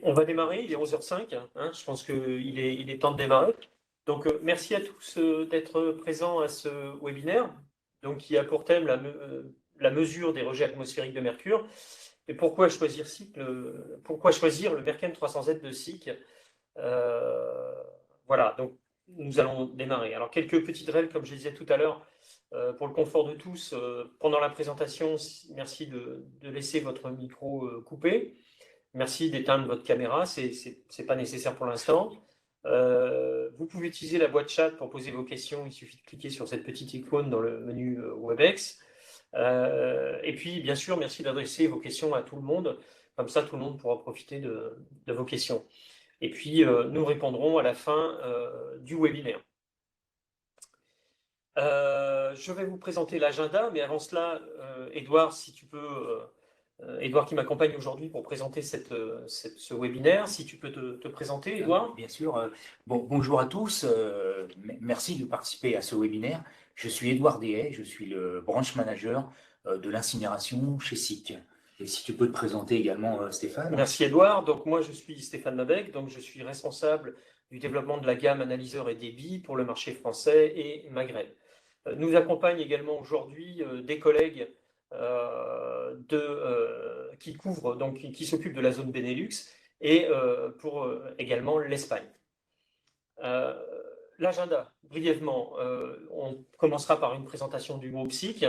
On va démarrer, il est 11h05, hein, je pense qu'il est temps de démarrer. Donc, merci à tous d'être présents à ce webinaire, donc, qui a pour thème la mesure des rejets atmosphériques de mercure. Et pourquoi choisir le Merchem 300Z de SIC. Voilà, donc nous allons démarrer. Alors, quelques petites règles, comme je disais tout à l'heure, pour le confort de tous. Pendant la présentation, merci de laisser votre micro coupé. Merci d'éteindre votre caméra, c'est pas nécessaire pour l'instant. Vous pouvez utiliser la boîte chat pour poser vos questions, il suffit de cliquer sur cette petite icône dans le menu Webex. Et puis, bien sûr, merci d'adresser vos questions à tout le monde, comme ça tout le monde pourra profiter de vos questions. Et puis, nous répondrons à la fin du webinaire. Je vais vous présenter l'agenda, mais avant cela, Edouard, si tu peux... Edouard qui m'accompagne aujourd'hui pour présenter ce webinaire. Si tu peux te présenter, Edouard. Bien sûr. Bonjour à tous. Merci de participer à ce webinaire. Je suis Edouard Dehaye, je suis le branch manager de l'incinération chez SIC. Et si tu peux te présenter également, Stéphane. Merci Edouard. Donc moi, je suis Stéphane Mabec, donc je suis responsable du développement de la gamme analyseur et débit pour le marché français et Maghreb. Nous accompagnent également aujourd'hui des collègues qui s'occupent de la zone Benelux et pour également l'Espagne. L'agenda, brièvement, on commencera par une présentation du groupe SIC et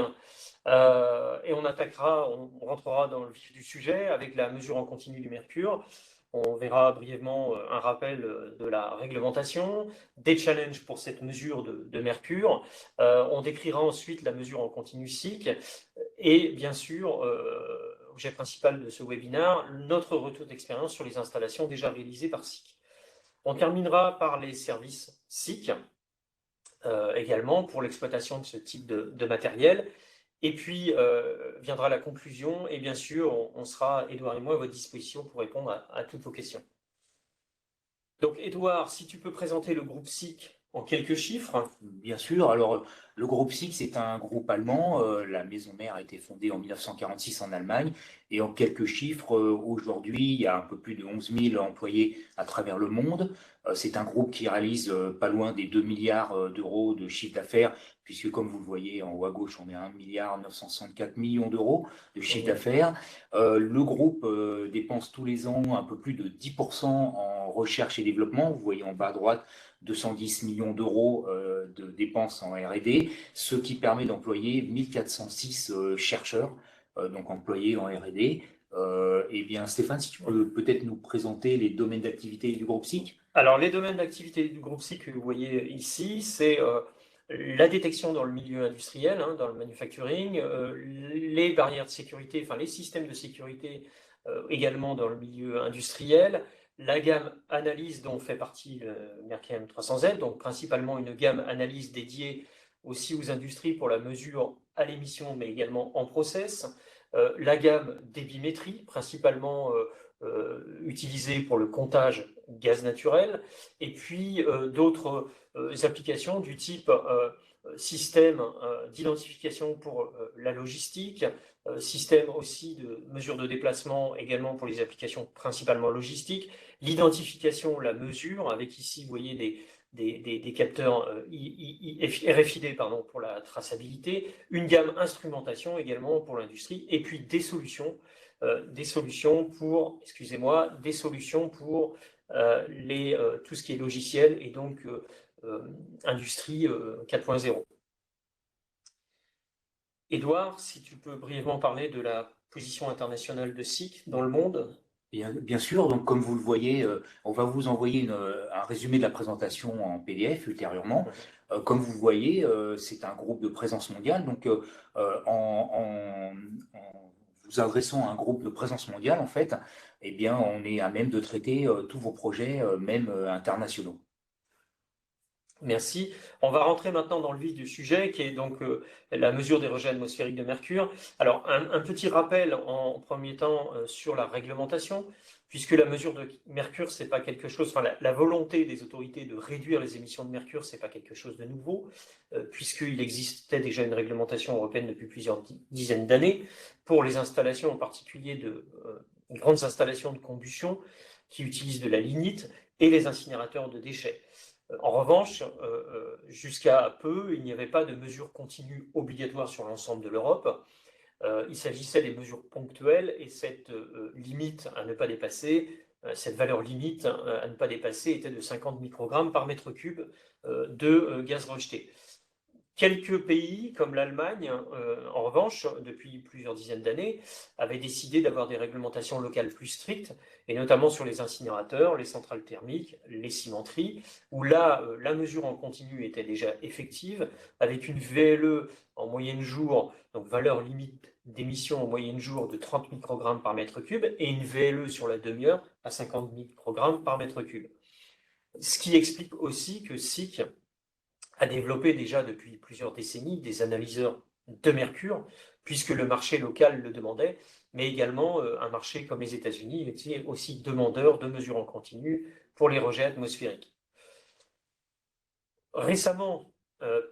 on rentrera dans le vif du sujet avec la mesure en continu du mercure. On verra brièvement un rappel de la réglementation, des challenges pour cette mesure de mercure. On décrira ensuite la mesure en continu SIC et bien sûr, objet principal de ce webinaire, notre retour d'expérience sur les installations déjà réalisées par SIC. On terminera par les services SIC, également pour l'exploitation de ce type de matériel. Et puis viendra la conclusion, et bien sûr, on sera, Edouard et moi, à votre disposition pour répondre à toutes vos questions. Donc, Edouard, si tu peux présenter le groupe SIC en quelques chiffres. Bien sûr. Alors, le groupe SIC, c'est un groupe allemand. La maison mère a été fondée en 1946 en Allemagne. Et en quelques chiffres, aujourd'hui, il y a un peu plus de 11 000 employés à travers le monde. C'est un groupe qui réalise pas loin des 2 milliards d'euros de chiffre d'affaires, puisque comme vous le voyez en haut à gauche, on est à 1 milliard 964 millions d'euros de chiffre d'affaires. Le groupe dépense tous les ans un peu plus de 10% en recherche et développement. Vous voyez en bas à droite, 210 millions d'euros de dépenses en R&D, ce qui permet d'employer 1406 chercheurs, donc employés en R&D. Eh bien, Stéphane, si tu peux peut-être nous présenter les domaines d'activité du groupe SIC. Alors, les domaines d'activité du groupe SIC que vous voyez ici, c'est la détection dans le milieu industriel, dans le manufacturing, les barrières de sécurité, enfin les systèmes de sécurité également dans le milieu industriel, la gamme analyse dont fait partie le Merchem 300Z, donc principalement une gamme analyse dédiée aussi aux industries pour la mesure à l'émission, mais également en process, la gamme débimétrie, principalement utilisée pour le comptage gaz naturel, et puis d'autres applications du type système d'identification pour la logistique, système aussi de mesure de déplacement également pour les applications principalement logistiques, l'identification, la mesure, avec ici, vous voyez, des capteurs RFID pour la traçabilité, une gamme instrumentation également pour l'industrie, et puis des solutions pour tout ce qui est logiciel et donc industrie 4.0. Édouard, si tu peux brièvement parler de la position internationale de SIC dans le monde. Bien sûr, donc comme vous le voyez, on va vous envoyer un résumé de la présentation en PDF ultérieurement. Comme vous le voyez, c'est un groupe de présence mondiale, donc en vous adressant à un groupe de présence mondiale, en fait, eh bien, on est à même de traiter tous vos projets, même internationaux. Merci. On va rentrer maintenant dans le vif du sujet, qui est donc la mesure des rejets atmosphériques de mercure. Alors, un petit rappel en premier temps sur la réglementation, puisque la mesure de mercure, c'est pas quelque chose, enfin la volonté des autorités de réduire les émissions de mercure, c'est pas quelque chose de nouveau, puisqu'il existait déjà une réglementation européenne depuis plusieurs dizaines d'années pour les installations, en particulier de grandes installations de combustion, qui utilisent de la lignite, et les incinérateurs de déchets. En revanche, jusqu'à peu, il n'y avait pas de mesures continues obligatoires sur l'ensemble de l'Europe. Il s'agissait des mesures ponctuelles et cette limite à ne pas dépasser, cette valeur limite à ne pas dépasser était de 50 microgrammes par mètre cube de gaz rejeté. Quelques pays, comme l'Allemagne, en revanche, depuis plusieurs dizaines d'années, avaient décidé d'avoir des réglementations locales plus strictes, et notamment sur les incinérateurs, les centrales thermiques, les cimenteries, où là, la mesure en continu était déjà effective, avec une VLE en moyenne jour, donc valeur limite d'émission en moyenne jour de 30 microgrammes par mètre cube, et une VLE sur la demi-heure à 50 microgrammes par mètre cube. Ce qui explique aussi que SIC a développé déjà depuis plusieurs décennies des analyseurs de mercure, puisque le marché local le demandait, mais également un marché comme les États-Unis était aussi demandeur de mesures en continu pour les rejets atmosphériques. Récemment,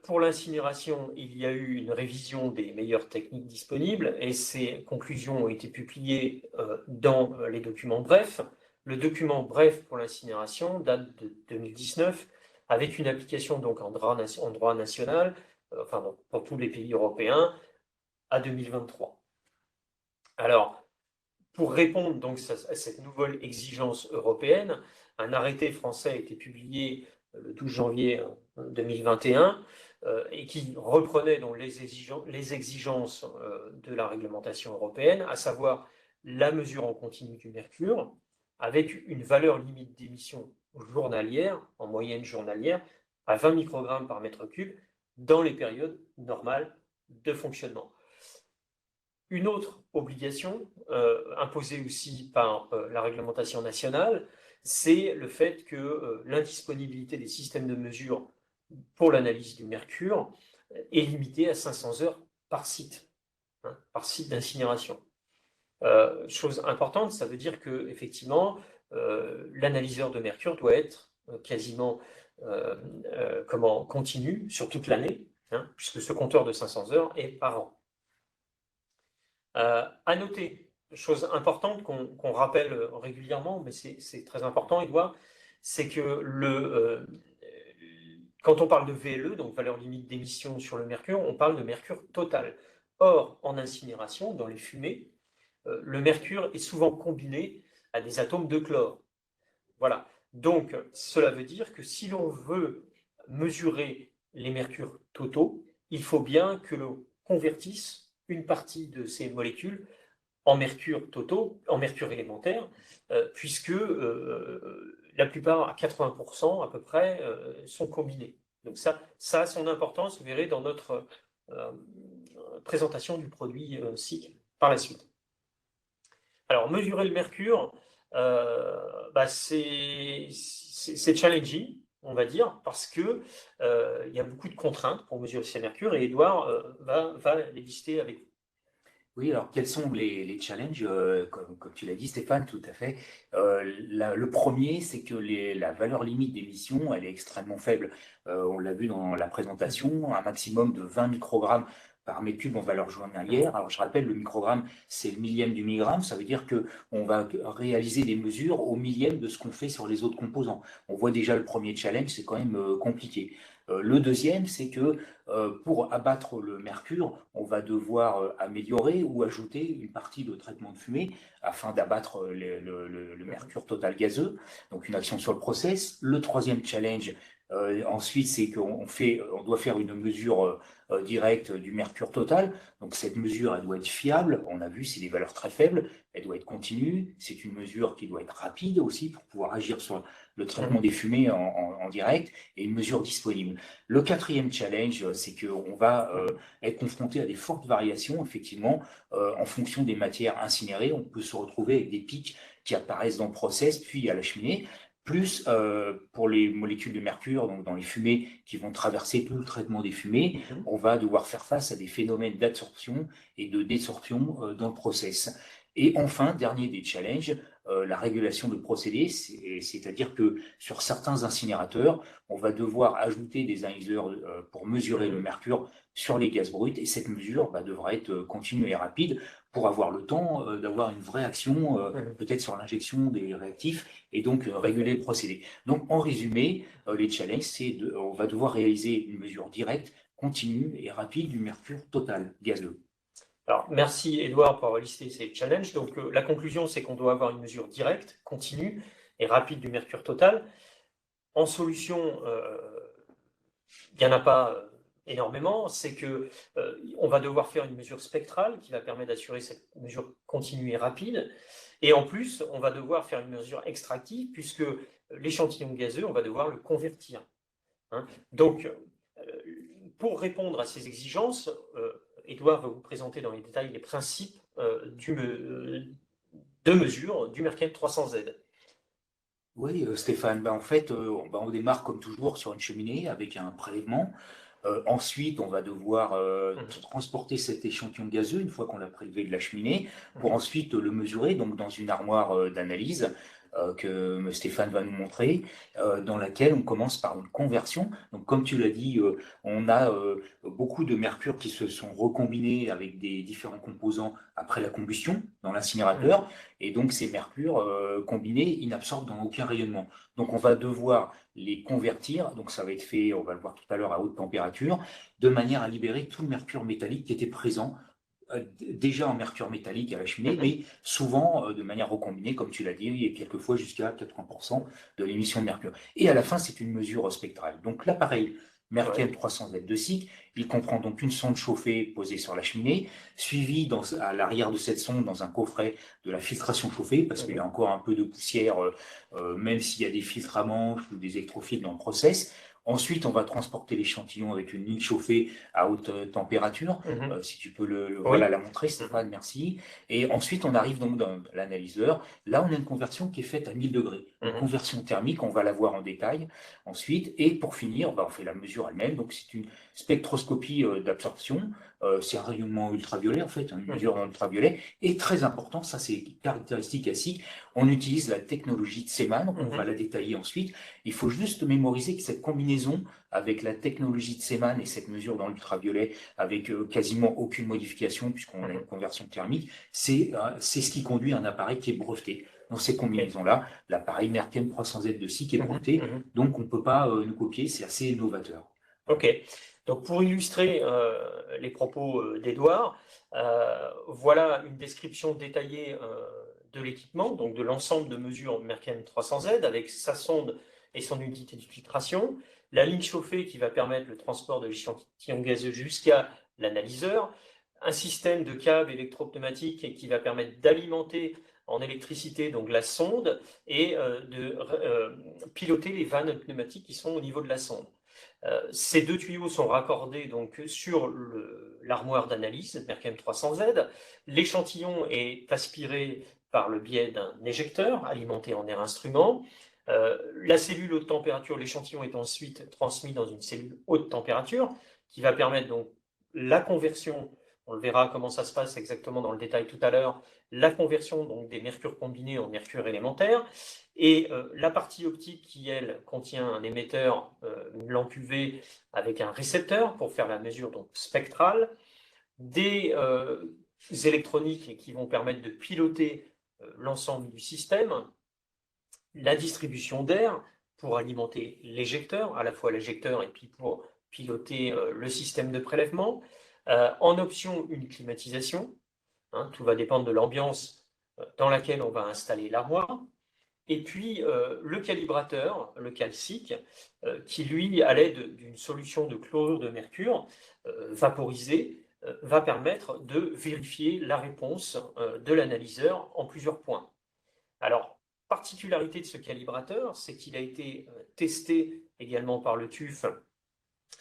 pour l'incinération, il y a eu une révision des meilleures techniques disponibles et ces conclusions ont été publiées dans les documents brefs. Le document bref pour l'incinération date de 2019 avec une application donc en droit national, enfin bon, pour tous les pays européens, à 2023. Alors, pour répondre donc à cette nouvelle exigence européenne, un arrêté français a été publié le 12 janvier 2021 et qui reprenait donc les exigences de la réglementation européenne, à savoir la mesure en continu du mercure, avec une valeur limite d'émission journalière, en moyenne journalière, à 20 microgrammes par mètre cube dans les périodes normales de fonctionnement. Une autre obligation imposée aussi par la réglementation nationale, c'est le fait que l'indisponibilité des systèmes de mesure pour l'analyse du mercure est limitée à 500 heures par site d'incinération. Chose importante, ça veut dire que effectivement, l'analyseur de mercure doit être quasiment continu sur toute l'année, puisque ce compteur de 500 heures est par an. À noter, chose importante qu'on rappelle régulièrement, mais c'est très important, Edouard, c'est que quand on parle de VLE, donc valeur limite d'émission sur le mercure, on parle de mercure total. Or, en incinération, dans les fumées, le mercure est souvent combiné à des atomes de chlore. Voilà. Donc, cela veut dire que si l'on veut mesurer les mercures totaux, il faut bien que l'on convertisse une partie de ces molécules en mercure totaux, en mercure élémentaire, puisque la plupart, à 80% à peu près, sont combinés. Donc ça a son importance, vous verrez, dans notre présentation du produit SIC par la suite. Alors, mesurer le mercure, c'est challenging, on va dire, parce que il y a beaucoup de contraintes pour mesurer ce mercure, et Edouard va les lister avec vous. Oui, alors quels sont les challenges, comme tu l'as dit Stéphane, tout à fait. Le premier, c'est que la valeur limite d'émission, elle est extrêmement faible. On l'a vu dans la présentation, un maximum de 20 microgrammes par mètre cube en valeur journalière. Alors je rappelle, le microgramme, c'est le millième du milligramme, ça veut dire qu'on va réaliser des mesures au millième de ce qu'on fait sur les autres composants. On voit déjà le premier challenge, c'est quand même compliqué. Le deuxième, c'est que pour abattre le mercure, on va devoir améliorer ou ajouter une partie de traitement de fumée afin d'abattre le mercure total gazeux, donc une action sur le process. Le troisième challenge, ensuite, c'est qu'on doit faire une mesure directe du mercure total. Donc cette mesure, elle doit être fiable. On a vu, c'est des valeurs très faibles. Elle doit être continue. C'est une mesure qui doit être rapide aussi pour pouvoir agir sur le traitement des fumées en direct, et une mesure disponible. Le quatrième challenge, c'est qu'on va être confronté à des fortes variations, effectivement, en fonction des matières incinérées. On peut se retrouver avec des pics qui apparaissent dans le process, puis à la cheminée. Plus pour les molécules de mercure, donc dans les fumées qui vont traverser tout le traitement des fumées, on va devoir faire face à des phénomènes d'absorption et de désorption dans le process. Et enfin, dernier des challenges, la régulation de procédés, c'est-à-dire que sur certains incinérateurs, on va devoir ajouter des analyseurs pour mesurer le mercure sur les gaz bruts, et cette mesure devra être continue et rapide pour avoir le temps d'avoir une vraie action, Mhm. peut-être sur l'injection des réactifs, et donc réguler le procédé. Donc, en résumé, les challenges, on va devoir réaliser une mesure directe, continue et rapide du mercure total gazeux. Alors, merci Edouard pour avoir listé ces challenges. Donc, la conclusion, c'est qu'on doit avoir une mesure directe, continue et rapide du mercure total. En solution, il n'y en a pas énormément. C'est que on va devoir faire une mesure spectrale qui va permettre d'assurer cette mesure continue et rapide. Et en plus, on va devoir faire une mesure extractive puisque l'échantillon gazeux, on va devoir le convertir. Hein. Donc, pour répondre à ces exigences, Edouard va vous présenter dans les détails les principes de mesure du Mercalli 300Z. Oui, Stéphane, ben, en fait, on démarre comme toujours sur une cheminée avec un prélèvement. Ensuite, on va devoir transporter cet échantillon gazeux une fois qu'on l'a prélevé de la cheminée pour ensuite le mesurer donc dans une armoire d'analyse que Stéphane va nous montrer, dans laquelle on commence par une conversion. Donc, comme tu l'as dit, on a beaucoup de mercure qui se sont recombinés avec des différents composants après la combustion dans l'incinérateur. Et donc, ces mercures combinés, ils n'absorbent dans aucun rayonnement. Donc, on va devoir les convertir, donc ça va être fait, on va le voir tout à l'heure, à haute température, de manière à libérer tout le mercure métallique qui était présent déjà en mercure métallique à la cheminée, mais souvent de manière recombinée, comme tu l'as dit, et quelquefois jusqu'à 80% de l'émission de mercure. Et à la fin, c'est une mesure spectrale. Donc l'appareil Mercalli 300Z de SIC, il comprend donc une sonde chauffée posée sur la cheminée, suivie à l'arrière de cette sonde dans un coffret de la filtration chauffée, parce qu'il y a encore un peu de poussière, même s'il y a des filtres à manches ou des électrophiles dans le process. Ensuite, on va transporter l'échantillon avec une ligne chauffée à haute température. Si tu peux voilà, la montrer, Stéphane, merci. Et ensuite, on arrive donc dans l'analyseur. Là, on a une conversion qui est faite à 1000 degrés. Une conversion thermique, on va la voir en détail ensuite. Et pour finir, on fait la mesure elle-même. Donc, c'est une spectroscopie d'absorption. C'est un rayonnement ultraviolet, en fait, une mesure en ultraviolet. Et très important, ça c'est caractéristique ASIC, on utilise la technologie de Seemann, on va la détailler ensuite. Il faut juste mémoriser que cette combinaison avec la technologie de Seemann et cette mesure dans l'ultraviolet avec quasiment aucune modification puisqu'on a une conversion thermique, c'est ce qui conduit à un appareil qui est breveté. Dans ces combinaisons-là, l'appareil Mercalli 300Z de SIC est breveté, donc on ne peut pas nous copier, c'est assez novateur. Ok, donc pour illustrer les propos d'Edouard, voilà une description détaillée de l'équipement, donc de l'ensemble de mesures Mercalli 300Z avec sa sonde et son unité de filtration, la ligne chauffée qui va permettre le transport de l'échantillon gazeux jusqu'à l'analyseur, un système de câbles électropneumatiques qui va permettre d'alimenter en électricité donc la sonde et de piloter les vannes pneumatiques qui sont au niveau de la sonde. Ces deux tuyaux sont raccordés donc sur l'armoire d'analyse Mercalli 300Z. L'échantillon est aspiré par le biais d'un éjecteur alimenté en air instrument. La cellule haute température, l'échantillon est ensuite transmis dans une cellule haute température qui va permettre donc la conversion. On le verra comment ça se passe exactement dans le détail tout à l'heure. La conversion donc des mercures combinés en mercure élémentaire. Et la partie optique qui, elle, contient un émetteur, une lampe UV avec un récepteur pour faire la mesure donc, spectrale, des électroniques qui vont permettre de piloter l'ensemble du système, la distribution d'air pour alimenter l'éjecteur, à la fois l'éjecteur et puis pour piloter le système de prélèvement. En option, une climatisation. Hein, tout va dépendre de l'ambiance dans laquelle on va installer l'armoire. Et puis le calibrateur, le calcique, qui lui, à l'aide d'une solution de chlorure de mercure vaporisée, va permettre de vérifier la réponse de l'analyseur en plusieurs points. Alors, particularité de ce calibrateur, c'est qu'il a été testé également par le TÜV,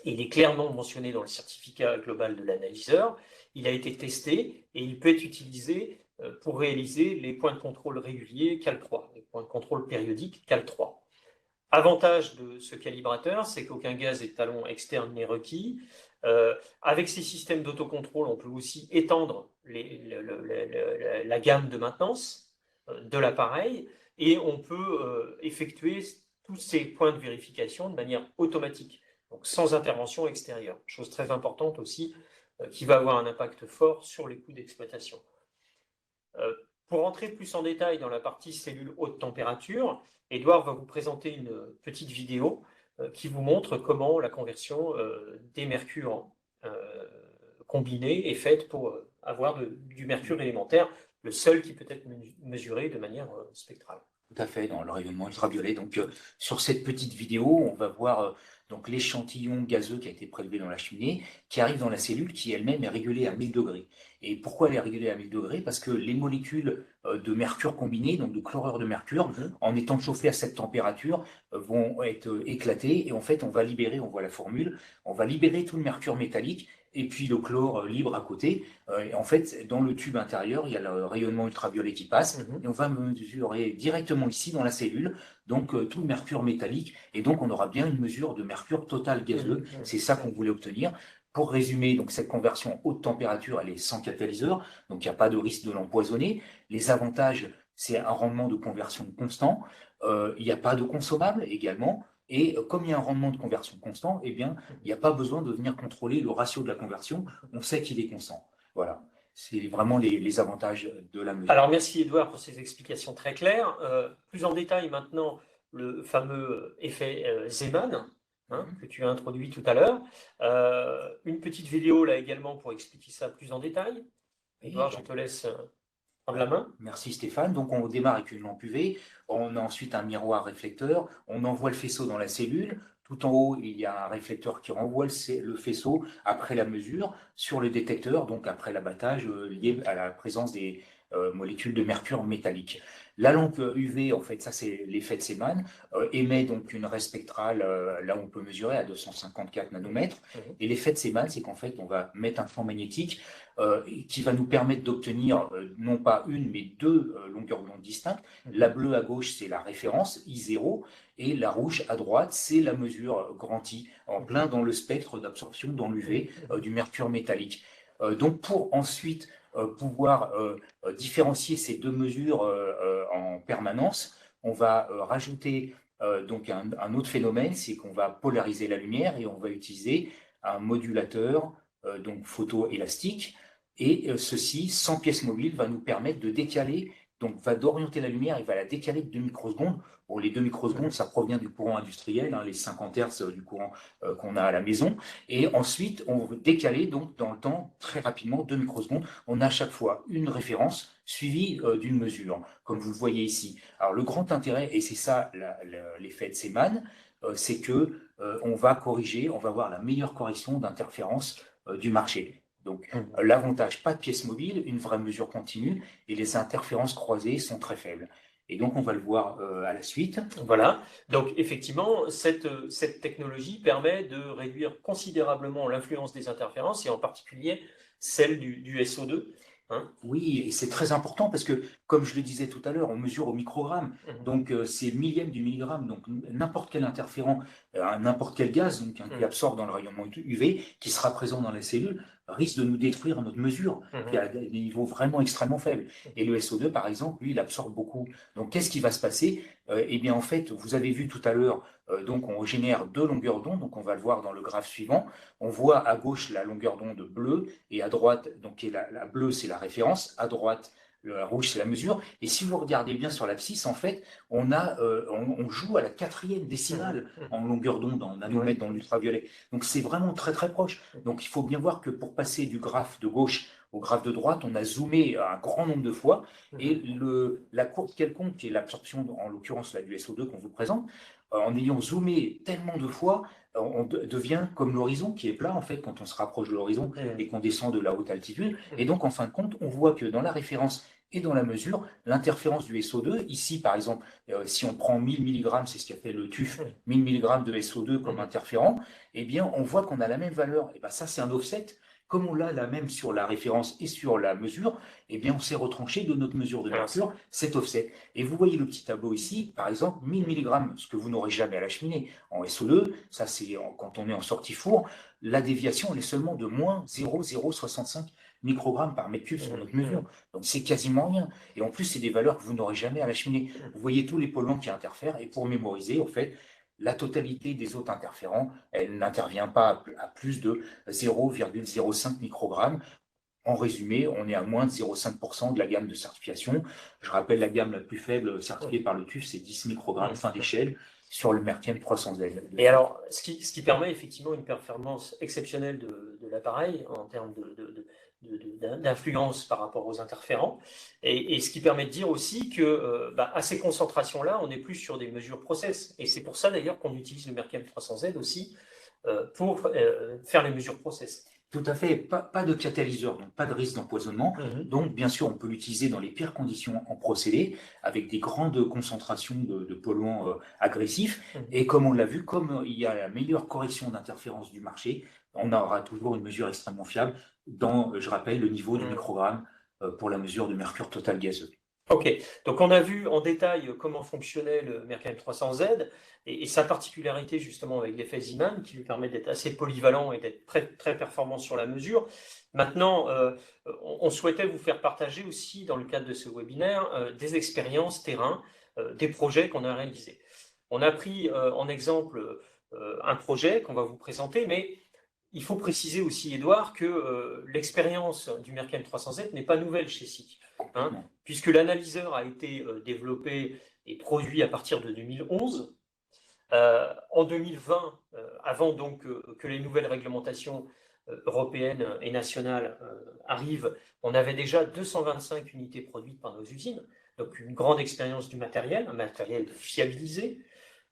et il est clairement mentionné dans le certificat global de l'analyseur. Il a été testé et il peut être utilisé pour réaliser les points de contrôle réguliers CAL3, les points de contrôle périodiques CAL3. Avantage de ce calibrateur, c'est qu'aucun gaz étalon externe n'est requis. Avec ces systèmes d'autocontrôle, on peut aussi étendre la gamme de maintenance de l'appareil et on peut effectuer tous ces points de vérification de manière automatique, donc sans intervention extérieure. Chose très importante aussi qui va avoir un impact fort sur les coûts d'exploitation. Pour entrer plus en détail dans la partie cellules haute température, Edouard va vous présenter une petite vidéo qui vous montre comment la conversion des mercures combinés est faite pour avoir du mercure élémentaire, le seul qui peut être mesuré de manière spectrale. Tout à fait, dans le rayonnement ultraviolet. Donc, sur cette petite vidéo, on va voir donc l'échantillon gazeux qui a été prélevé dans la cheminée, qui arrive dans la cellule, qui elle-même est régulée à 1000 degrés. Et pourquoi elle est régulée à 1000 degrés? Parce que les molécules de mercure combinées, donc de chlorure de mercure, en étant chauffées à cette température, vont être éclatées. Et en fait, on va libérer, on voit la formule, on va libérer tout le mercure métallique et puis le chlore libre à côté. Et en fait, dans le tube intérieur, il y a le rayonnement ultraviolet qui passe, et on va mesurer directement ici dans la cellule, donc tout le mercure métallique, et donc on aura bien une mesure de mercure total gazeux. C'est ça qu'on voulait obtenir. Pour résumer, donc cette conversion haute température, elle est sans catalyseur, donc il n'y a pas de risque de l'empoisonner. Les avantages, c'est un rendement de conversion constant. Il n'y a pas de consommable également. Et comme il y a un rendement de conversion constant, eh bien, il n'y a pas besoin de venir contrôler le ratio de la conversion. On sait qu'il est constant. Voilà. C'est vraiment les avantages de la mesure. Alors, merci Edouard pour ces explications très claires. Plus en détail maintenant, le fameux effet Zeeman, que tu as introduit tout à l'heure. Une petite vidéo là également pour expliquer ça plus en détail. Edouard, je te laisse prendre la main. Merci Stéphane. Donc on démarre avec une lampe UV, on a ensuite un miroir réflecteur, on envoie le faisceau dans la cellule. Tout en haut, il y a un réflecteur qui renvoie le faisceau après la mesure sur le détecteur, donc après l'abattage lié à la présence des molécules de mercure métallique. La lampe UV, en fait, ça c'est l'effet de Zeeman, émet donc une raie spectrale, là on peut mesurer à 254 nanomètres. Et l'effet de Zeeman, c'est qu'en fait, on va mettre un champ magnétique qui va nous permettre d'obtenir non pas une, mais deux longueurs d'onde distinctes. La bleue à gauche, c'est la référence, I0, et la rouge à droite, c'est la mesure grand I, en plein dans le spectre d'absorption dans l'UV du mercure métallique. Donc pour ensuite pouvoir différencier ces deux mesures en permanence, on va rajouter donc un autre phénomène, c'est qu'on va polariser la lumière et on va utiliser un modulateur donc photoélastique. Et ceci, sans pièce mobile, va nous permettre de décaler, donc va d'orienter la lumière et va la décaler de 2 microsecondes. Bon, les 2 microsecondes, ça provient du courant industriel, les 50 Hz du courant qu'on a à la maison. Et ensuite, on va décaler donc dans le temps très rapidement, 2 microsecondes. On a à chaque fois une référence suivie d'une mesure, comme vous le voyez ici. Alors le grand intérêt, et c'est ça l'effet de Zeeman, c'est que on va corriger, on va avoir la meilleure correction d'interférence du marché. Donc, l'avantage, pas de pièce mobile, une vraie mesure continue, et les interférences croisées sont très faibles. Et donc, on va le voir à la suite. Voilà. Donc, effectivement, cette technologie permet de réduire considérablement l'influence des interférences, et en particulier celle du SO2. Oui, et c'est très important parce que, comme je le disais tout à l'heure, on mesure au microgramme, donc c'est le millième du milligramme, donc n'importe quel interférent, n'importe quel gaz donc, qui absorbe dans le rayonnement UV, qui sera présent dans la cellule, risque de nous détruire à notre mesure, qui a des niveaux vraiment extrêmement faibles. Et le SO2, par exemple, lui, il absorbe beaucoup. Donc, qu'est-ce qui va se passer? Eh bien, en fait, vous avez vu tout à l'heure, donc on génère deux longueurs d'onde, donc on va le voir dans le graphe suivant. On voit à gauche la longueur d'onde bleue, et à droite, donc la bleue, c'est la référence, à droite, la rouge, c'est la mesure. Et si vous regardez bien sur l'abscisse, en fait, on joue à la 4e décimale en longueur d'onde, en nanomètres dans l'ultraviolet. Donc, c'est vraiment très, très proche. Donc, il faut bien voir que pour passer du graphe de gauche au graphe de droite, on a zoomé un grand nombre de fois. Et la courbe quelconque, qui est l'absorption, en l'occurrence là, du SO2 qu'on vous présente, en ayant zoomé tellement de fois, on devient comme l'horizon qui est plat, en fait, quand on se rapproche de l'horizon et qu'on descend de la haute altitude. Et donc, en fin de compte, on voit que dans la référence et dans la mesure, l'interférence du SO2, ici, par exemple, si on prend 1000 mg, c'est ce qu'a fait le TUF, 1000 mg de SO2 comme interférent, eh bien, on voit qu'on a la même valeur. Et bien, ça, c'est un offset. Comme on l'a la même sur la référence et sur la mesure, eh bien, on s'est retranché de notre mesure de mercure, cet offset. Et vous voyez le petit tableau ici, par exemple, 1000 mg, ce que vous n'aurez jamais à la cheminée. En SO2, ça c'est quand on est en sortie four, la déviation elle est seulement de moins 0,065 microgrammes par mètre cube sur notre mesure. Donc c'est quasiment rien. Et en plus, c'est des valeurs que vous n'aurez jamais à la cheminée. Vous voyez tous les polluants qui interfèrent. Et pour mémoriser, en fait, la totalité des autres interférents, elle n'intervient pas à plus de 0,05 microgrammes. En résumé, on est à moins de 0,5% de la gamme de certification. Je rappelle, la gamme la plus faible certifiée par le TÜV, c'est 10 microgrammes fin d'échelle sur le Merkem 300Z. Et alors, ce qui permet effectivement une performance exceptionnelle de l'appareil en termes d'influence par rapport aux interférents, et ce qui permet de dire aussi que à ces concentrations-là, on n'est plus sur des mesures process. Et c'est pour ça d'ailleurs qu'on utilise le Merkem 300Z aussi pour faire les mesures process. Tout à fait, pas de catalyseur, donc pas de risque d'empoisonnement. Donc, bien sûr, on peut l'utiliser dans les pires conditions en procédé, avec des grandes concentrations de polluants agressifs. Et comme on l'a vu, comme il y a la meilleure correction d'interférence du marché, on aura toujours une mesure extrêmement fiable dans, je rappelle, le niveau du microgramme pour la mesure de mercure total gazeux. Ok, donc on a vu en détail comment fonctionnait le Merkem 300Z et sa particularité justement avec l'effet Zeeman qui lui permet d'être assez polyvalent et d'être très, très performant sur la mesure. Maintenant, on souhaitait vous faire partager aussi dans le cadre de ce webinaire des expériences terrain, des projets qu'on a réalisés. On a pris en exemple un projet qu'on va vous présenter, mais il faut préciser aussi, Édouard, que l'expérience du Merkem 300Z n'est pas nouvelle chez SICK. Puisque l'analyseur a été développé et produit à partir de 2011. En 2020, avant donc que les nouvelles réglementations européennes et nationales arrivent, on avait déjà 225 unités produites par nos usines, donc une grande expérience du matériel, un matériel fiabilisé,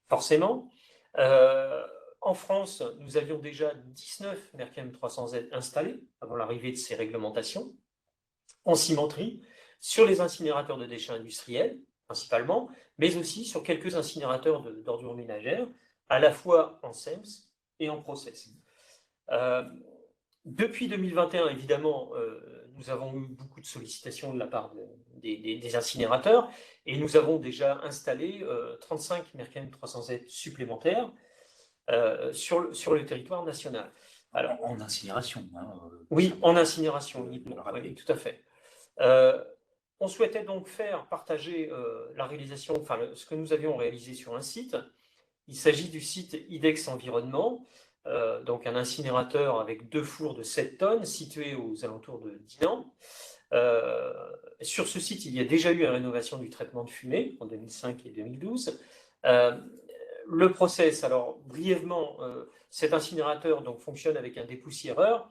forcément. En France, nous avions déjà 19 Merkem 300Z installés avant l'arrivée de ces réglementations, en cimenterie, sur les incinérateurs de déchets industriels, principalement, mais aussi sur quelques incinérateurs d'ordures ménagères, à la fois en SEMS et en process. Depuis 2021, évidemment, nous avons eu beaucoup de sollicitations de la part des incinérateurs et nous avons déjà installé 35 Merkem 300Z supplémentaires sur le territoire national. Alors, en incinération. Oui, en incinération, uniquement. Oui, tout à fait. On souhaitait donc faire partager la réalisation, enfin ce que nous avions réalisé sur un site. Il s'agit du site IDEX Environnement, donc un incinérateur avec 2 fours de 7 tonnes situé aux alentours de Dinan. Sur ce site, il y a déjà eu une rénovation du traitement de fumée en 2005 et 2012. Le process, alors brièvement, cet incinérateur donc, fonctionne avec un dépoussiéreur,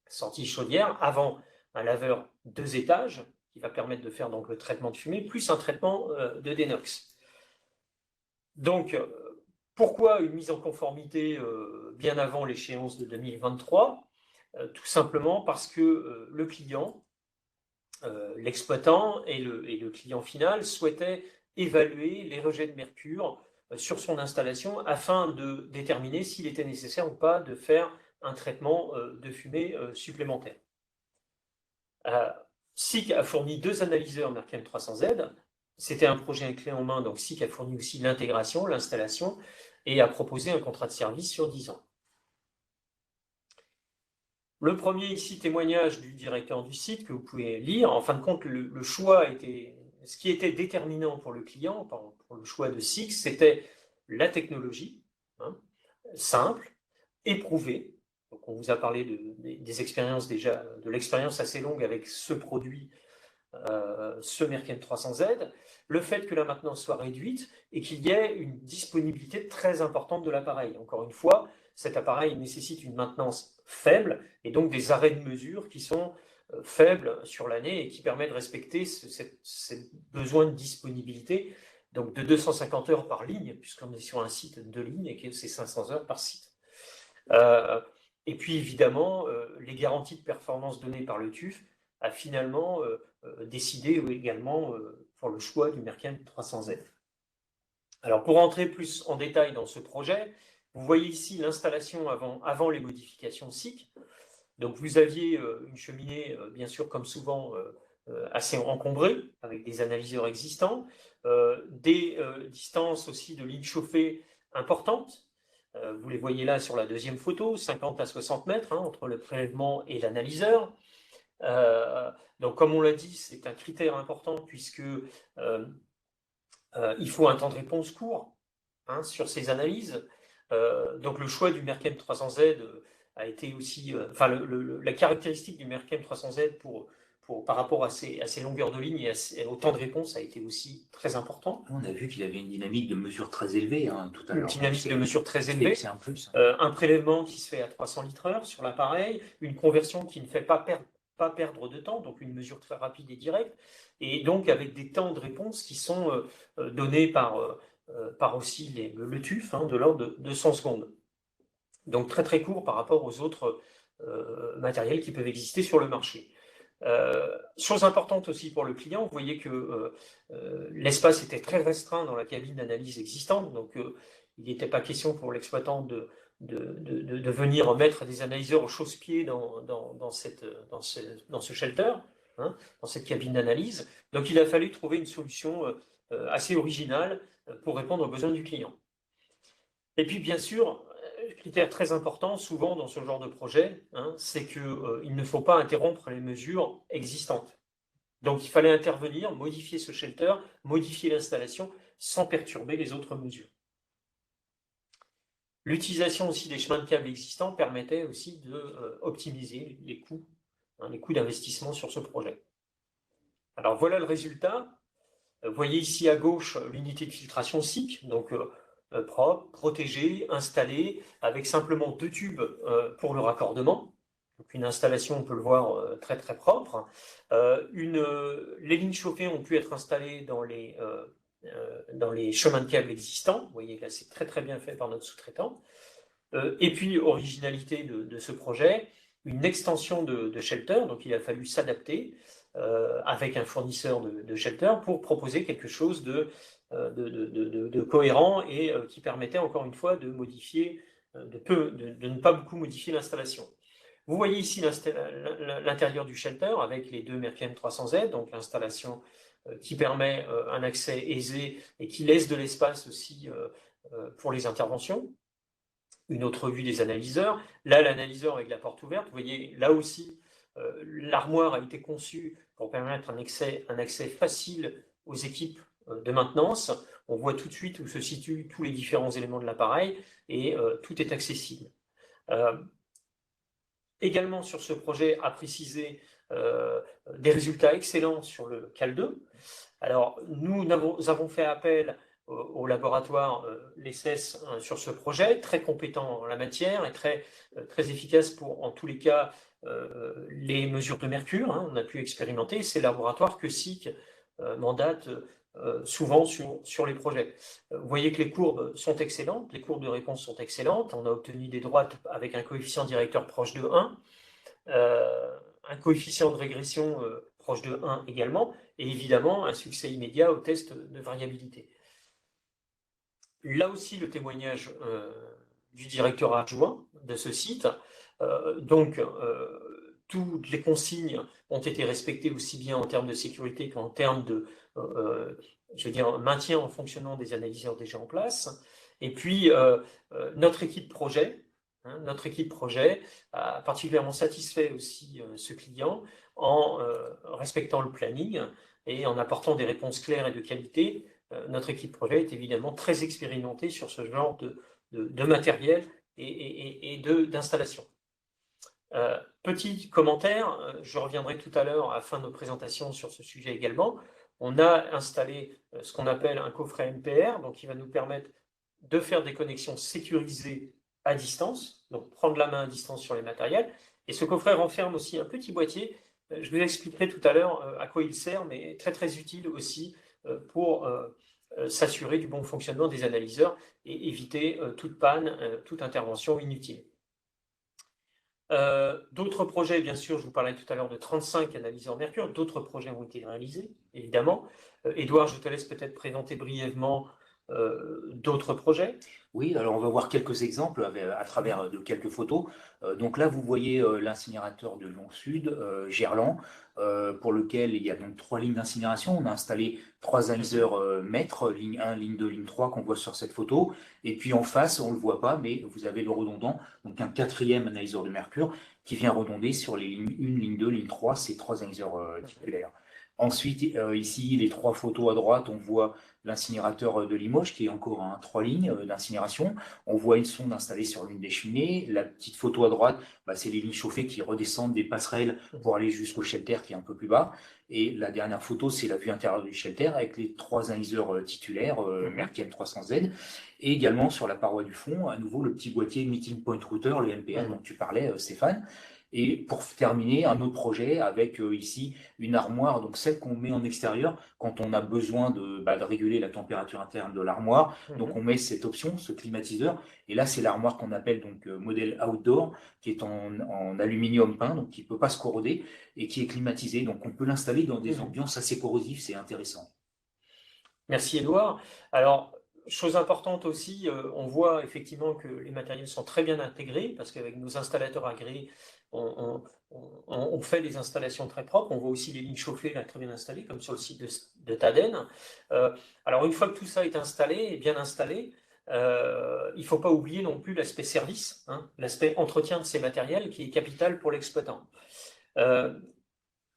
sortie chaudière, avant un laveur 2 étages, qui va permettre de faire donc, le traitement de fumée, plus un traitement de dénox. Donc, pourquoi une mise en conformité bien avant l'échéance de 2023 Tout simplement parce que le client, l'exploitant et le client final souhaitaient évaluer les rejets de mercure sur son installation afin de déterminer s'il était nécessaire ou pas de faire un traitement de fumée supplémentaire. SICK a fourni 2 analyseurs Merkem 300Z. C'était un projet clé en main, donc SICK a fourni aussi l'intégration, l'installation et a proposé un contrat de service sur 10 ans. Le premier ici, témoignage du directeur du site que vous pouvez lire. En fin de compte, le choix était, ce qui était déterminant pour le client, pour le choix de SICK, c'était la technologie, simple, éprouvée. Donc on vous a parlé des expériences déjà, de l'expérience assez longue avec ce produit, ce Merkem 300Z, le fait que la maintenance soit réduite et qu'il y ait une disponibilité très importante de l'appareil. Encore une fois, cet appareil nécessite une maintenance faible et donc des arrêts de mesure qui sont faibles sur l'année et qui permettent de respecter ce besoin de disponibilité, donc de 250 heures par ligne, puisqu'on est sur un site de ligne et que c'est 500 heures par site. Et puis évidemment, les garanties de performance données par le TÜV a finalement décidé également pour le choix du Merkem 300Z. Alors pour entrer plus en détail dans ce projet, vous voyez ici l'installation avant les modifications SICK. Donc vous aviez une cheminée, bien sûr, comme souvent, assez encombrée, avec des analyseurs existants, des distances aussi de lignes chauffées importantes. Vous les voyez là sur la deuxième photo, 50 à 60 mètres entre le prélèvement et l'analyseur. Donc comme on l'a dit, c'est un critère important puisque il faut un temps de réponse court sur ces analyses. Donc le choix du Merkem 300Z a été aussi, enfin, la caractéristique du Merkem 300Z par rapport à ces longueurs de ligne et au temps de réponse a été aussi très important. On a vu qu'il avait une dynamique de mesure très élevée tout à Une l'heure. dynamique de mesure très élevée. C'est un plus. Un prélèvement qui se fait à 300 litres/heure sur l'appareil, une conversion qui ne fait pas perdre de temps, donc une mesure très rapide et directe, et donc avec des temps de réponse qui sont donnés par aussi le TÜV, de l'ordre de 100 secondes. Donc très très court par rapport aux autres matériels qui peuvent exister sur le marché. Chose importante aussi pour le client, vous voyez que l'espace était très restreint dans la cabine d'analyse existante, donc il n'était pas question pour l'exploitant de venir mettre des analyseurs au chausse-pied dans ce shelter, dans cette cabine d'analyse. Donc il a fallu trouver une solution assez originale pour répondre aux besoins du client. Et puis bien sûr, critère très important souvent dans ce genre de projet, c'est qu'il ne faut pas interrompre les mesures existantes. Donc il fallait intervenir, modifier ce shelter, modifier l'installation sans perturber les autres mesures. L'utilisation aussi des chemins de câbles existants permettait aussi d'optimiser les coûts d'investissement sur ce projet. Alors voilà le résultat. Vous voyez ici à gauche l'unité de filtration SIC, donc propre, protégée, installée, avec simplement 2 tubes pour le raccordement. Donc une installation, on peut le voir, très très propre. Les lignes chauffées ont pu être installées dans les chemins de câbles existants. Vous voyez là, c'est très très bien fait par notre sous-traitant. Et puis, originalité de ce projet, une extension de shelter, donc il a fallu s'adapter avec un fournisseur de shelter pour proposer quelque chose de cohérent et qui permettait encore une fois de modifier, de ne pas beaucoup modifier l'installation. Vous voyez ici l'intérieur du shelter avec les deux Merkem 300Z, donc l'installation qui permet un accès aisé et qui laisse de l'espace aussi pour les interventions. Une autre vue des analyseurs. Là, l'analyseur avec la porte ouverte, vous voyez, là aussi, l'armoire a été conçue pour permettre un accès facile aux équipes de maintenance. On voit tout de suite où se situent tous les différents éléments de l'appareil et tout est accessible. Également sur ce projet, à préciser des résultats excellents sur le CAL2. Alors, nous avons fait appel au laboratoire l'ESSES sur ce projet, très compétent en la matière et très efficace pour, en tous les cas, les mesures de mercure. On a pu expérimenter. C'est le laboratoire que SIC mandate souvent sur les projets. Vous voyez que les courbes sont excellentes, les courbes de réponse sont excellentes. On a obtenu des droites avec un coefficient directeur proche de 1, un coefficient de régression proche de 1 également, et évidemment un succès immédiat au test de variabilité. Là aussi, le témoignage du directeur adjoint de ce site. Donc, toutes les consignes ont été respectées aussi bien en termes de sécurité qu'en termes de maintien en fonctionnement des analyseurs déjà en place. Et puis, notre équipe projet a particulièrement satisfait aussi ce client en respectant le planning et en apportant des réponses claires et de qualité. Notre équipe projet est évidemment très expérimentée sur ce genre de matériel et d'installation. Petit commentaire, je reviendrai tout à l'heure à la fin de nos présentations sur ce sujet également. On a installé ce qu'on appelle un coffret MPR, donc qui va nous permettre de faire des connexions sécurisées à distance, donc prendre la main à distance sur les matériels. Et ce coffret renferme aussi un petit boîtier. Je vous expliquerai tout à l'heure à quoi il sert, mais très très utile aussi pour s'assurer du bon fonctionnement des analyseurs et éviter toute panne, toute intervention inutile. D'autres projets, bien sûr, je vous parlais tout à l'heure de 35 analyseurs mercure, d'autres projets ont été réalisés, évidemment. Édouard, je te laisse peut-être présenter brièvement d'autres projets. Oui, alors on va voir quelques exemples à travers de quelques photos. Donc là, vous voyez l'incinérateur de Lyon-Sud, Gerland, pour lequel il y a donc 3 lignes d'incinération. On a installé 3 analyseurs mètres, ligne 1, ligne 2, ligne 3, qu'on voit sur cette photo. Et puis en face, on ne le voit pas, mais vous avez le redondant, donc un 4e analyseur de mercure qui vient redonder sur les lignes 1, ligne 2, ligne 3, ces 3 analyseurs titulaires. Ensuite, ici, les 3 photos à droite, on voit l'incinérateur de Limoges qui est encore à 3 lignes d'incinération. On voit une sonde installée sur l'une des cheminées. La petite photo à droite, bah, c'est les lignes chauffées qui redescendent des passerelles pour aller jusqu'au shelter qui est un peu plus bas. Et la dernière photo, c'est la vue intérieure du shelter avec les 3 analyseurs titulaires Merkem 300Z. Et également sur la paroi du fond, à nouveau le petit boîtier Meeting Point Router, le MPR dont tu parlais, Stéphane. Et pour terminer, un autre projet avec ici une armoire, donc celle qu'on met en extérieur quand on a besoin de réguler la température interne de l'armoire. Donc on met cette option, ce climatiseur. Et là, c'est l'armoire qu'on appelle donc modèle outdoor, qui est en aluminium peint, donc qui ne peut pas se corroder et qui est climatisé. Donc on peut l'installer dans des ambiances assez corrosives, c'est intéressant. Merci Edouard. Alors, chose importante aussi, on voit effectivement que les matériels sont très bien intégrés parce qu'avec nos installateurs agréés, on fait des installations très propres. On voit aussi les lignes chauffées là, très bien installées, comme sur le site de Taden. Alors, une fois que tout ça est installé et bien installé, il ne faut pas oublier non plus l'aspect service, hein, l'aspect entretien de ces matériels qui est capital pour l'exploitant.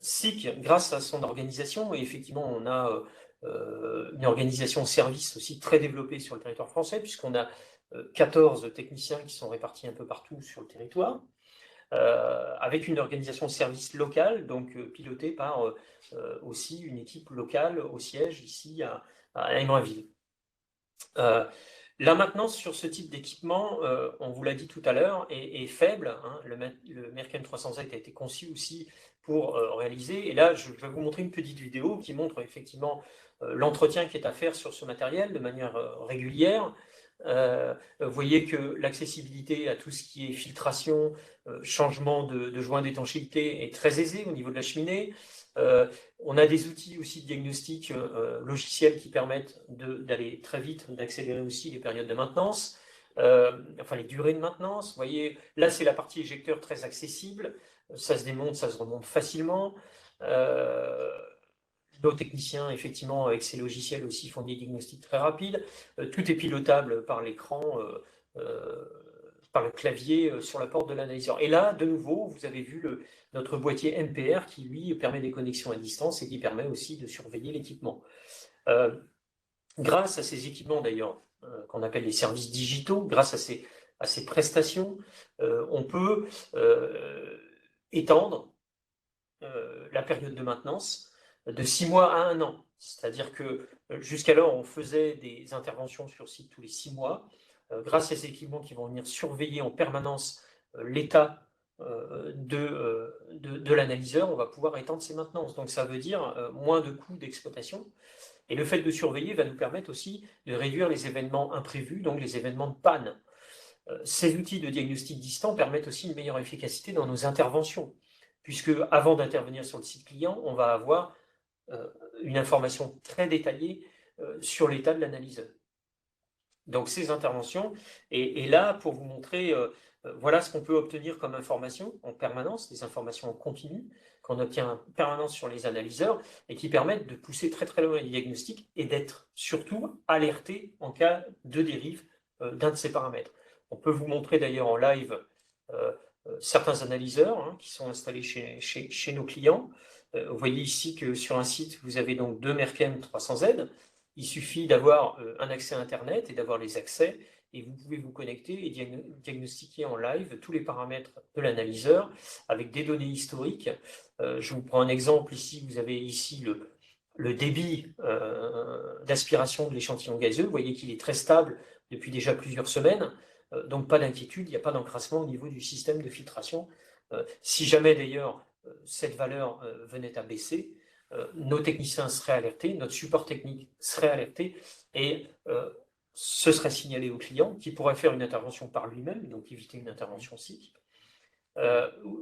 SICK, grâce à son organisation, et effectivement, on a une organisation service aussi très développée sur le territoire français, puisqu'on a 14 techniciens qui sont répartis un peu partout sur le territoire, avec une organisation service locale, donc pilotée par aussi une équipe locale au siège ici à Aymerinville. La maintenance sur ce type d'équipement, on vous l'a dit tout à l'heure, est faible. Hein. Le Merkem 300Z a été conçu aussi pour réaliser. Et là, je vais vous montrer une petite vidéo qui montre effectivement l'entretien qui est à faire sur ce matériel de manière régulière. Vous voyez que l'accessibilité à tout ce qui est filtration, changement de joint d'étanchéité est très aisée au niveau de la cheminée. On a des outils aussi de diagnostic logiciels qui permettent d'aller très vite, d'accélérer aussi les périodes de maintenance, enfin les durées de maintenance. Vous voyez, là c'est la partie éjecteur très accessible, ça se démonte, ça se remonte facilement. Nos techniciens, effectivement, avec ces logiciels aussi, font des diagnostics très rapides. Tout est pilotable par l'écran, par le clavier sur la porte de l'analyseur. Et là, de nouveau, vous avez vu notre boîtier MPR qui, lui, permet des connexions à distance et qui permet aussi de surveiller l'équipement. Grâce à ces équipements, d'ailleurs, qu'on appelle les services digitaux, grâce à ces prestations, on peut étendre la période de maintenance de 6 mois à 1 an. C'est-à-dire que jusqu'alors, on faisait des interventions sur site tous les 6 mois. Grâce à ces équipements qui vont venir surveiller en permanence l'état de l'analyseur, on va pouvoir étendre ces maintenances. Donc ça veut dire moins de coûts d'exploitation. Et le fait de surveiller va nous permettre aussi de réduire les événements imprévus, donc les événements de panne. Ces outils de diagnostic distant permettent aussi une meilleure efficacité dans nos interventions, puisque avant d'intervenir sur le site client, on va avoir une information très détaillée sur l'état de l'analyseur. Donc ces interventions, et là pour vous montrer, voilà ce qu'on peut obtenir comme information en permanence, des informations en continu qu'on obtient en permanence sur les analyseurs et qui permettent de pousser très très loin les diagnostics et d'être surtout alerté en cas de dérive d'un de ces paramètres. On peut vous montrer d'ailleurs en live certains analyseurs hein, qui sont installés chez nos clients. Vous voyez ici que sur un site, vous avez donc 2 Merkem 300Z. Il suffit d'avoir un accès à Internet et d'avoir les accès et vous pouvez vous connecter et diagnostiquer en live tous les paramètres de l'analyseur avec des données historiques. Je vous prends un exemple ici, vous avez ici le débit d'aspiration de l'échantillon gazeux. Vous voyez qu'il est très stable depuis déjà plusieurs semaines, donc pas d'inquiétude, il n'y a pas d'encrassement au niveau du système de filtration. Si jamais d'ailleurs cette valeur venait à baisser, nos techniciens seraient alertés, notre support technique serait alerté et ce serait signalé au client qui pourrait faire une intervention par lui-même, donc éviter une intervention SIC.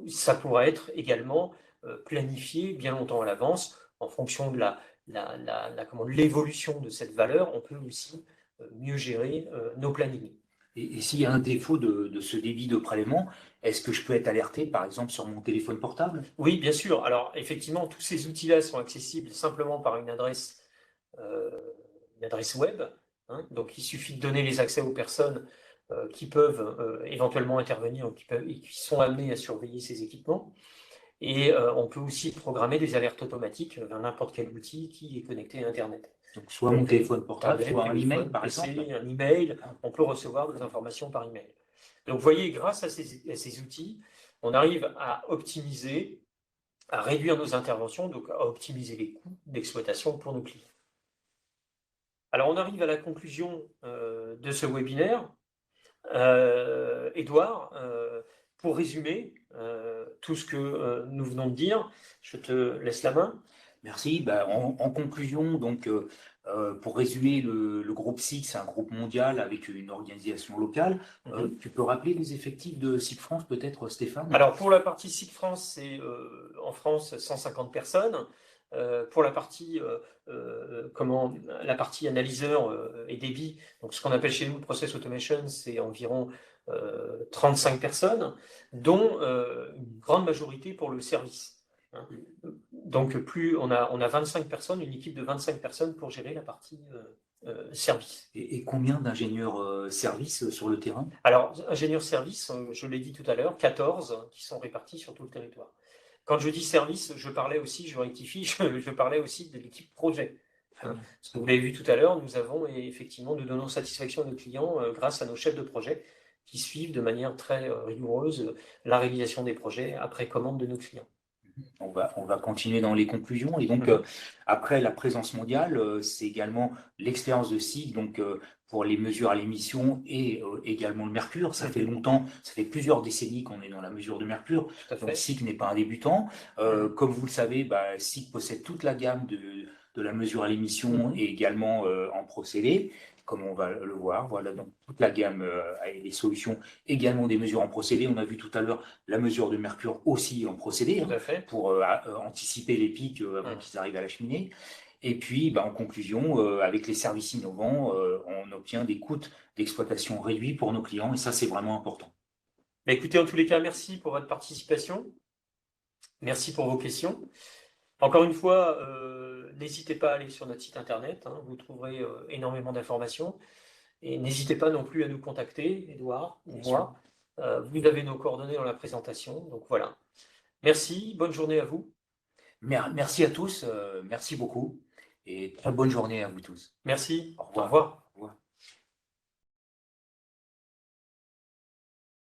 Ça pourrait être également planifié bien longtemps à l'avance en fonction de l'évolution de cette valeur. On peut aussi mieux gérer nos plannings. Et s'il y a un défaut de ce débit de prélèvement, est-ce que je peux être alerté, par exemple, sur mon téléphone portable? Oui, bien sûr. Alors, effectivement, tous ces outils-là sont accessibles simplement par une adresse web. Hein. Donc, il suffit de donner les accès aux personnes qui peuvent éventuellement intervenir et qui sont amenées à surveiller ces équipements. Et on peut aussi programmer des alertes automatiques vers n'importe quel outil qui est connecté à Internet. Donc, soit mon téléphone portable, soit un email, par PC, exemple. un email, on peut recevoir des informations par email. Donc, vous voyez, grâce à ces outils, on arrive à optimiser, à réduire nos interventions, donc à optimiser les coûts d'exploitation pour nos clients. Alors, on arrive à la conclusion de ce webinaire. Édouard, pour résumer tout ce que nous venons de dire, je te laisse la main. Merci. Ben, en conclusion, donc, pour résumer, le groupe SIG, c'est un groupe mondial avec une organisation locale. Tu peux rappeler les effectifs de SIG France, peut-être, Stéphane? Alors, pour la partie SIG France, c'est en France 150 personnes. Pour la partie, la partie analyseur et débit, donc ce qu'on appelle chez nous Process Automation, c'est environ 35 personnes, dont une grande majorité pour le service. Donc, on a 25 personnes, une équipe de 25 personnes pour gérer la partie service. Et combien d'ingénieurs service sur le terrain? Alors, ingénieurs service, je l'ai dit tout à l'heure, 14 qui sont répartis sur tout le territoire. Quand je dis service, je parlais aussi, je rectifie, je parlais aussi de l'équipe projet. Parce que vous l'avez vu tout à l'heure, nous donnons satisfaction à nos clients grâce à nos chefs de projet qui suivent de manière très rigoureuse la réalisation des projets après commande de nos clients. On va continuer dans les conclusions. Et donc, après la présence mondiale, c'est également l'expérience de SIG, donc pour les mesures à l'émission et également le mercure. Ça fait longtemps, ça fait plusieurs décennies qu'on est dans la mesure de mercure. Donc, SIG n'est pas un débutant. Comme vous le savez, SIG possède toute la gamme de la mesure à l'émission et également en procédé, comme on va le voir. Voilà, donc toute la gamme et les solutions, également des mesures en procédé. On a vu tout à l'heure la mesure de mercure aussi en procédé, pour anticiper les pics avant qu'ils arrivent à la cheminée. Et puis, en conclusion, avec les services innovants, on obtient des coûts d'exploitation réduits pour nos clients, et ça, c'est vraiment important. Écoutez, en tous les cas, merci pour votre participation. Merci pour vos questions. Encore une fois, n'hésitez pas à aller sur notre site internet, vous trouverez énormément d'informations. Et n'hésitez pas non plus à nous contacter, Édouard ou moi. Vous avez nos coordonnées dans la présentation. Donc voilà. Merci, bonne journée à vous. Merci à tous, merci beaucoup. Et très bonne journée à vous tous. Merci, au revoir. Au revoir.